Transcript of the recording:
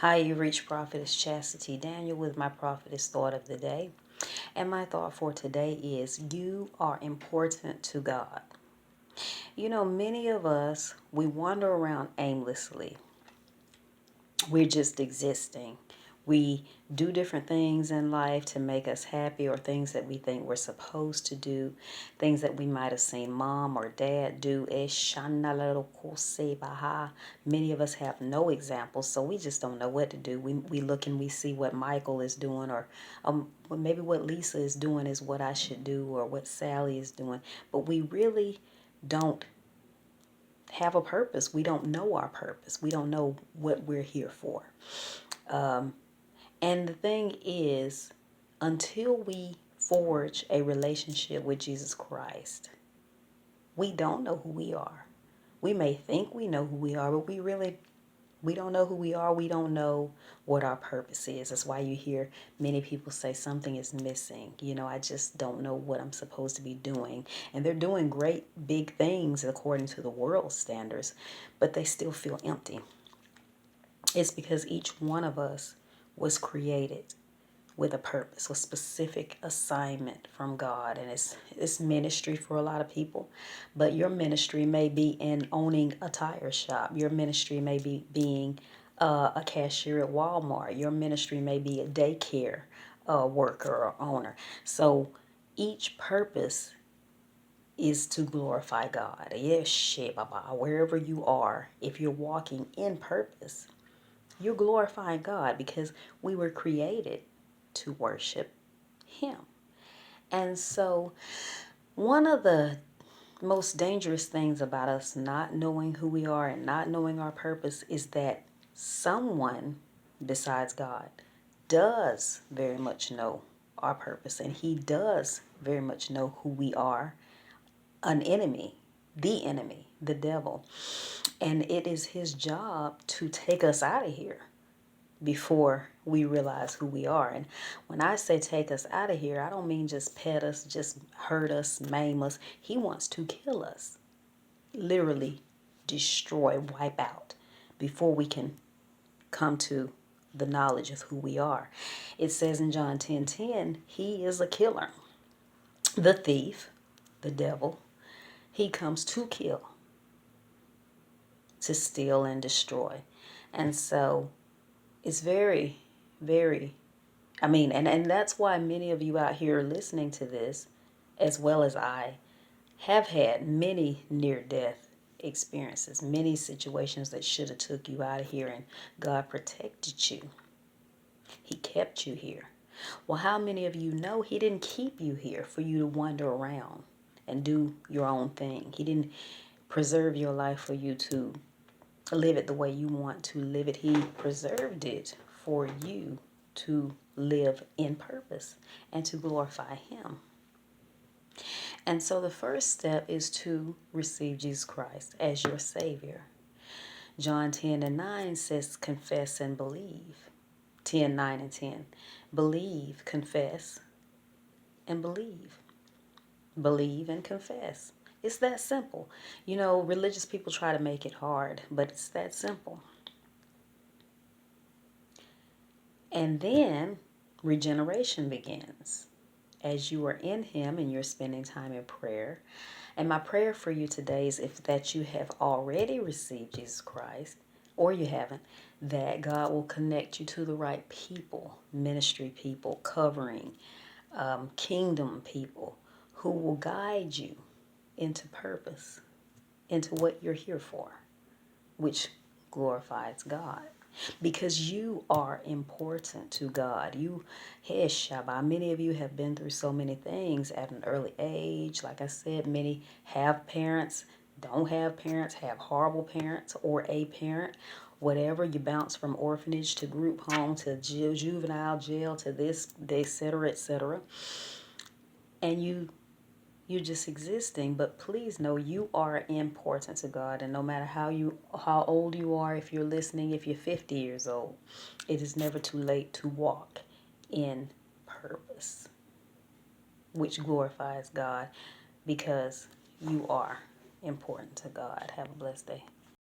Hi, you reach Prophetess Chastity Daniel with my Prophetess Thought of the Day. And my thought for today is you are important to God. You know, many of us, we wander around aimlessly. We're just existing. We do different things in life to make us happy, or things that we think we're supposed to do, things that we might have seen mom or dad do. Many of us have no examples, so we just don't know what to do. We look and we see what Michael is doing, or maybe what Lisa is doing is what I should do, or what Sally is doing. But we really don't have a purpose. We don't know our purpose. We don't know what we're here for. And the thing is, until we forge a relationship with Jesus Christ, we don't know who we are. We may think we know who we are, but we don't know who we are. We don't know what our purpose is. That's why you hear many people say something is missing. You know, I just don't know what I'm supposed to be doing. And they're doing great big things according to the world standards, but they still feel empty. It's because each one of us was created with a purpose, a specific assignment from God. And it's ministry for a lot of people. But your ministry may be in owning a tire shop. Your ministry may be being a cashier at Walmart. Your ministry may be a daycare worker or owner. So each purpose is to glorify God. Yes, wherever you are, if you're walking in purpose, you're glorifying God, because we were created to worship Him. And so, one of the most dangerous things about us not knowing who we are and not knowing our purpose is that someone besides God does very much know our purpose, and He does very much know who we are. An enemy, the devil. And it is his job to take us out of here before we realize who we are. And when I say take us out of here, I don't mean just pet us, just hurt us, maim us. He wants to kill us. Literally destroy, wipe out, before we can come to the knowledge of who we are. It says in John 10:10, he is a killer. The thief, the devil, he comes to kill, to steal and destroy. And so it's very, very, and that's why many of you out here listening to this, as well as I, have had many near-death experiences, many situations that should have took you out of here, and God protected you. He kept you here. Well, how many of you know He didn't keep you here for you to wander around and do your own thing? He didn't preserve your life for you to live it the way you want to live it. He preserved it for you to live in purpose and to glorify Him. And so the first step is to receive Jesus Christ as your Savior. John 10:9 says, confess and believe. 10:9 and 10. Believe, confess, and believe. Believe and confess. It's that simple. You know, religious people try to make it hard, but it's that simple. And then regeneration begins as you are in Him and you're spending time in prayer. And my prayer for you today is, if that you have already received Jesus Christ, or you haven't, that God will connect you to the right people, ministry people, covering, kingdom people, who will guide you into purpose, into what you're here for, which glorifies God. Because you are important to God. Many of you have been through so many things at an early age. Like I said, many have parents, don't have parents, have horrible parents, or a parent. Whatever, you bounce from orphanage to group home to juvenile jail to this, etc., etc. And you're just existing. But please know you are important to God. And no matter how old you are, if you're listening, if you're 50 years old, it is never too late to walk in purpose, which glorifies God, because you are important to God. Have a blessed day.